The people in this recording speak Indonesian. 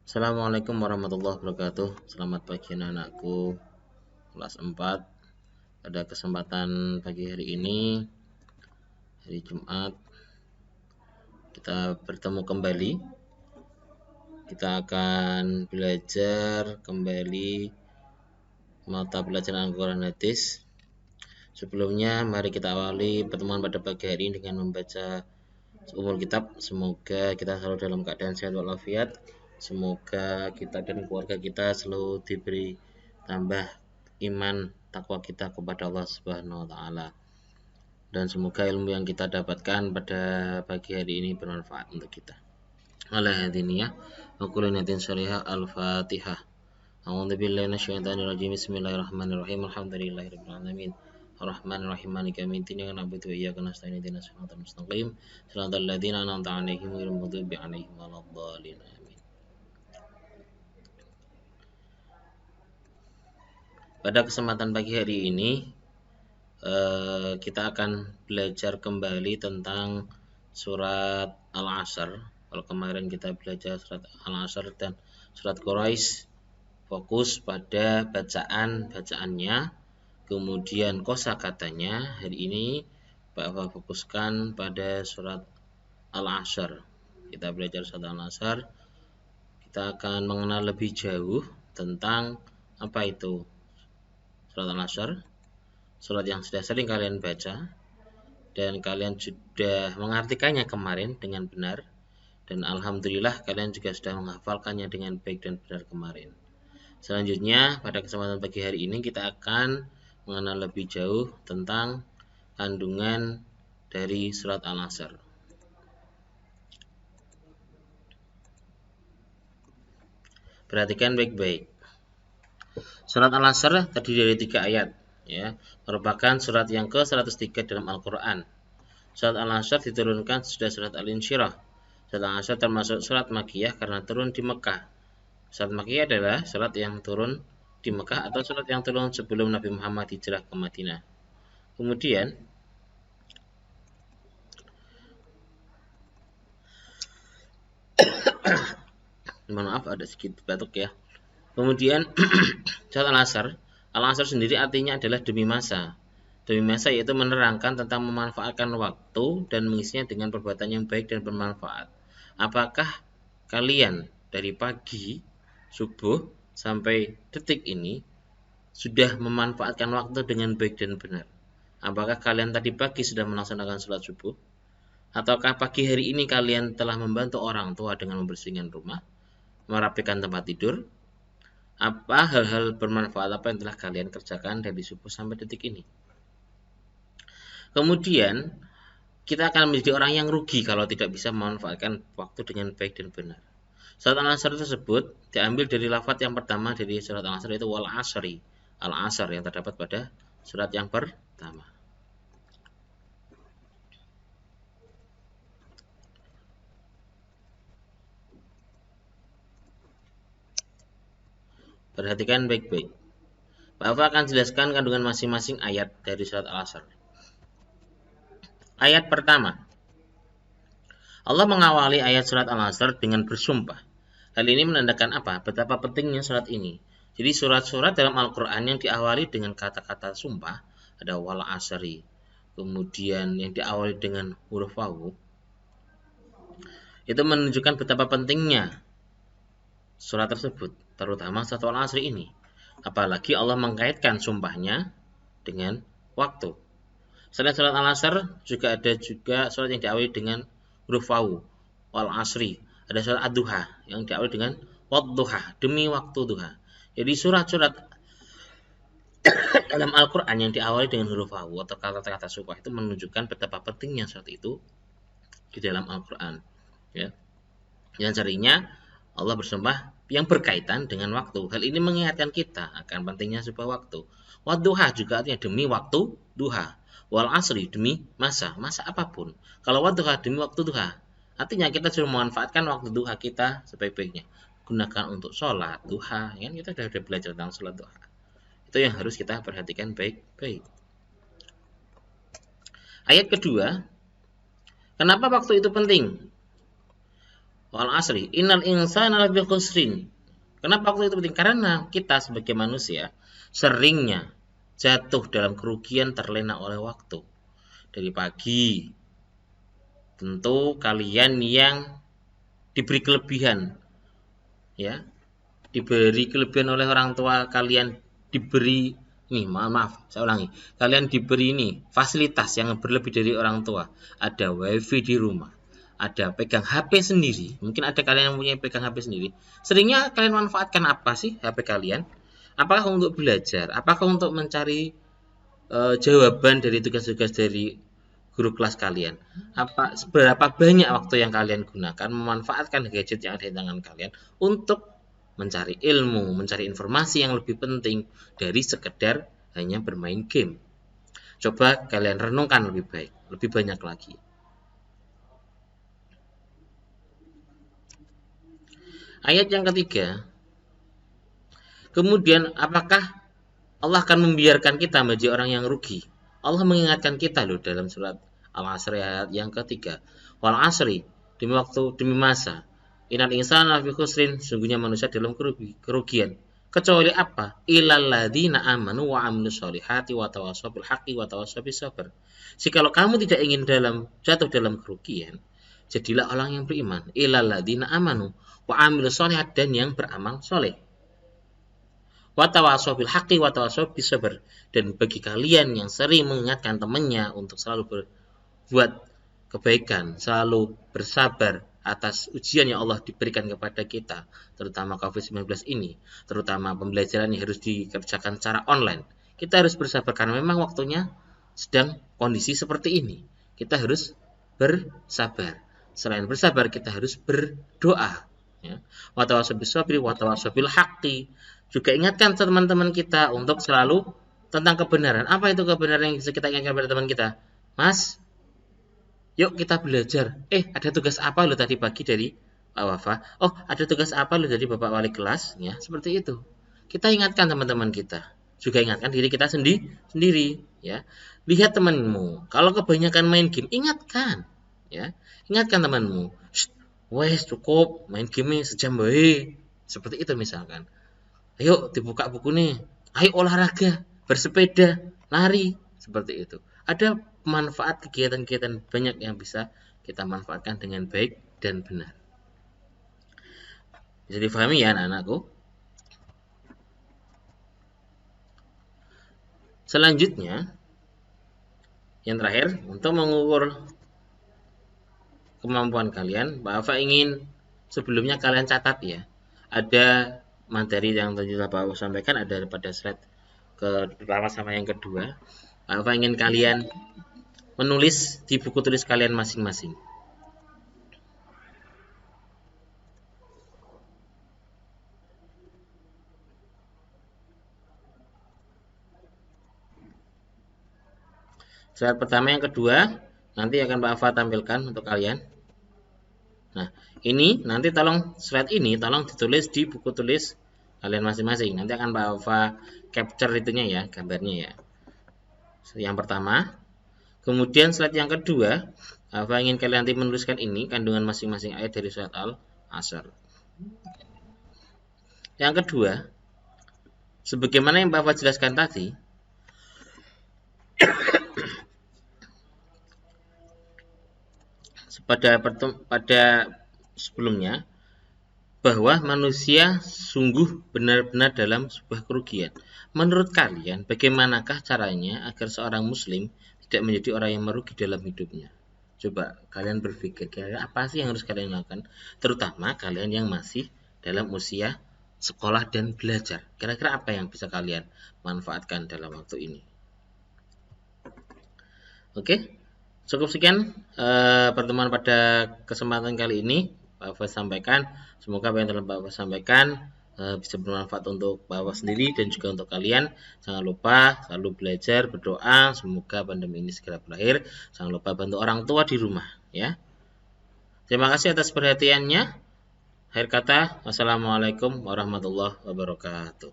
Assalamualaikum warahmatullahi wabarakatuh. Selamat pagi anak-anakku kelas 4. Pada kesempatan pagi hari ini, hari Jumat, kita bertemu kembali. Kita akan belajar kembali mata pelajaran Al-Quran Hadis. Sebelumnya, mari kita awali pertemuan pada pagi hari ini dengan membaca seumur kitab. Semoga kita selalu dalam keadaan sehat walafiat. Semoga kita dan keluarga kita selalu diberi tambah iman takwa kita kepada Allah Subhanahu wa taala. Dan semoga ilmu yang kita dapatkan pada pagi hari ini bermanfaat untuk kita. Alhamdulillah. Wa kullu niyatin shalihah. Al-Fatihah. A'udzu billahi minasyaitonir rajim. Bismillahirrahmanirrahim. Alhamdulillahirabbil alamin. Ar-Rahmanir-Rahim. Maliki yaumiddin. Iyyaka na'budu wa iyyaka nasta'in. Ihdinas siratal mustaqim. Shiratal ladzina an'amta 'alaihim ghairil maghdubi 'alaihim waladdallin. Amin. Pada kesempatan pagi hari ini kita akan belajar kembali tentang surat Al-Asr. Kalau kemarin kita belajar surat Al-Asr dan surat Quraisy, fokus pada bacaannya, kemudian kosakatanya. Hari ini Bapak fokuskan pada surat Al-Asr. Kita belajar surat Al-Asr. Kita akan mengenal lebih jauh tentang apa itu surat Al-Asr, surat yang sudah sering kalian baca dan kalian sudah mengartikannya kemarin dengan benar, dan alhamdulillah kalian juga sudah menghafalkannya dengan baik dan benar kemarin. Selanjutnya pada kesempatan pagi hari ini kita akan mengenal lebih jauh tentang kandungan dari surat Al-Asr. Perhatikan baik-baik. Surat Al-Asr terdiri dari 3 ayat, ya, merupakan surat yang ke-103 dalam Al-Quran. Surat Al-Asr diturunkan sesudah surat Al-Insyirah. Surat Al-Asr termasuk surat Makkiyah karena turun di Mekah. Surat Makkiyah adalah surat yang turun di Mekah atau surat yang turun sebelum Nabi Muhammad hijrah ke Madinah. Kemudian maaf ada sedikit batuk ya. Kemudian surat Al-Asr sendiri artinya adalah demi masa. Demi masa yaitu menerangkan tentang memanfaatkan waktu dan mengisinya dengan perbuatan yang baik dan bermanfaat. Apakah kalian dari pagi subuh sampai detik ini sudah memanfaatkan waktu dengan baik dan benar? Apakah kalian tadi pagi sudah melaksanakan sholat subuh? Ataukah pagi hari ini kalian telah membantu orang tua dengan membersihkan rumah, merapikan tempat tidur? Apa hal-hal bermanfaat apa yang telah kalian kerjakan dari subuh sampai detik ini? Kemudian kita akan menjadi orang yang rugi kalau tidak bisa memanfaatkan waktu dengan baik dan benar. Surat Al-Asr tersebut diambil dari lafaz yang pertama dari surat Al-Asr, yaitu wal asri, Al-Asr, yang terdapat pada surat yang pertama. Perhatikan baik-baik. Bapak akan jelaskan kandungan masing-masing ayat dari surat Al-Asr. Ayat pertama. Allah mengawali ayat surat Al-Asr dengan bersumpah. Hal ini menandakan apa? Betapa pentingnya surat ini. Jadi surat-surat dalam Al-Quran yang diawali dengan kata-kata sumpah, ada wal asri, kemudian yang diawali dengan huruf wawu, itu menunjukkan betapa pentingnya surat tersebut, terutama surat Al-Asr ini. Apalagi Allah mengkaitkan sumpahnya dengan waktu. Selain surat Al-Asr, juga ada surat yang diawali dengan huruf wawu, wal asri. Ada surat Ad-Duha yang diawali dengan wad-duha, demi waktu duha. Jadi surat-surat dalam Al-Quran yang diawali dengan huruf wawu atau kata-kata sumpah itu menunjukkan betapa pentingnya surat itu di dalam Al-Quran, ya. Yang seringnya Allah bersumpah yang berkaitan dengan waktu. Hal ini mengingatkan kita akan pentingnya sebuah waktu. Wad-duha juga artinya demi waktu duha. Wal asri demi masa apapun. Kalau wad-duha demi waktu duha, artinya kita sudah memanfaatkan waktu duha kita sebaik-baiknya. Gunakan untuk sholat duha, kan kita sudah belajar tentang sholat duha. Itu yang harus kita perhatikan baik-baik. Ayat kedua, kenapa waktu itu penting? Wal asri innal insana lafi khusrin. Kenapa waktu itu penting? Karena kita sebagai manusia seringnya jatuh dalam kerugian terlena oleh waktu. Dari pagi, tentu kalian yang diberi kelebihan, ya, diberi kelebihan oleh orang tua kalian, diberi ini, maaf, saya ulangi, kalian diberi ini fasilitas yang berlebih dari orang tua, ada wifi di rumah, ada pegang HP sendiri, mungkin ada kalian yang punya pegang HP sendiri. Seringnya kalian manfaatkan apa sih HP kalian? Apakah untuk belajar? Apakah untuk mencari jawaban dari tugas-tugas dari guru kelas kalian? Seberapa banyak waktu yang kalian gunakan memanfaatkan gadget yang ada di tangan kalian untuk mencari ilmu, mencari informasi yang lebih penting dari sekedar hanya bermain game? Coba kalian renungkan lebih baik, lebih banyak lagi. Ayat yang ketiga, kemudian apakah Allah akan membiarkan kita menjadi orang yang rugi? Allah mengingatkan kita loh dalam surat Al-Asr ayat yang ketiga. Wal asri, demi waktu, demi masa. Innal insana lafi khusrin, sungguhnya manusia dalam kerugian. Kecuali apa? Illal ladzina amanu wa amilus solihati wa tawassaw bil haqqi wa tawassaw bis sabr. Jikalau kamu tidak ingin jatuh dalam kerugian, jadilah orang yang beriman. Illal ladzina amanu wa amilus solihat, dan yang beramal soleh. Watawasau bil haqqi watawasau bis sabr, dan bagi kalian yang sering mengingatkan temannya untuk selalu berbuat kebaikan, selalu bersabar atas ujian yang Allah diberikan kepada kita, terutama COVID-19 ini, terutama pembelajaran yang harus dikerjakan secara online. Kita harus bersabar karena memang waktunya sedang kondisi seperti ini. Kita harus bersabar. Selain bersabar, kita harus berdoa. Ya. Watawasau bis sabri watawasau bil haqqi. Juga ingatkan teman-teman kita untuk selalu tentang kebenaran. Apa itu kebenaran yang bisa kita ingatkan kepada teman kita? Mas, yuk kita belajar. Ada tugas apa lo tadi pagi dari Pak Wafa? Oh, ada tugas apa lo dari Bapak Wali kelas? Ya, seperti itu. Kita ingatkan teman-teman kita. Juga ingatkan diri kita sendiri. Ya, lihat temanmu. Kalau kebanyakan main game, ingatkan. Ya, ingatkan temanmu. Wes cukup main game sejam bae. Seperti itu misalkan. Ayo dibuka buku nih, ayo olahraga, bersepeda, lari, seperti itu. Ada manfaat kegiatan-kegiatan banyak yang bisa kita manfaatkan dengan baik dan benar. Bisa difahami ya anak-anakku? Selanjutnya, yang terakhir, untuk mengukur kemampuan kalian, Bapak ingin sebelumnya kalian catat ya, ada materi yang tadi Bapak sampaikan ada pada slide pertama sama yang kedua. Bapak ingin kalian menulis di buku tulis kalian masing-masing. Slide pertama yang kedua nanti akan Pak Afa tampilkan untuk kalian. Nah, ini nanti tolong slide ini tolong ditulis di buku tulis kalian masing-masing. Nanti akan Pak Alfa capture itunya ya, gambarnya ya. Yang pertama. Kemudian slide yang kedua, Alfa ingin kalian nanti menuliskan ini kandungan masing-masing ayat dari surat Al-Asr. Yang kedua, sebagaimana yang Pak Alfa jelaskan tadi, pada sebelumnya, bahwa manusia sungguh benar-benar dalam sebuah kerugian. Menurut kalian, bagaimanakah caranya agar seorang muslim tidak menjadi orang yang merugi dalam hidupnya? Coba kalian berpikir, kira-kira apa sih yang harus kalian lakukan? Terutama kalian yang masih dalam usia sekolah dan belajar. Kira-kira apa yang bisa kalian manfaatkan dalam waktu ini? Oke, cukup sekian pertemuan pada kesempatan kali ini. Pak Fas sampaikan, semoga apa yang telah Pak Fas sampaikan bisa bermanfaat untuk Pak Fas sendiri dan juga untuk kalian. Jangan lupa selalu belajar, berdoa, semoga pandemi ini segera berakhir. Jangan lupa bantu orang tua di rumah ya. Terima kasih atas perhatiannya. Akhir kata, wassalamualaikum warahmatullahi wabarakatuh.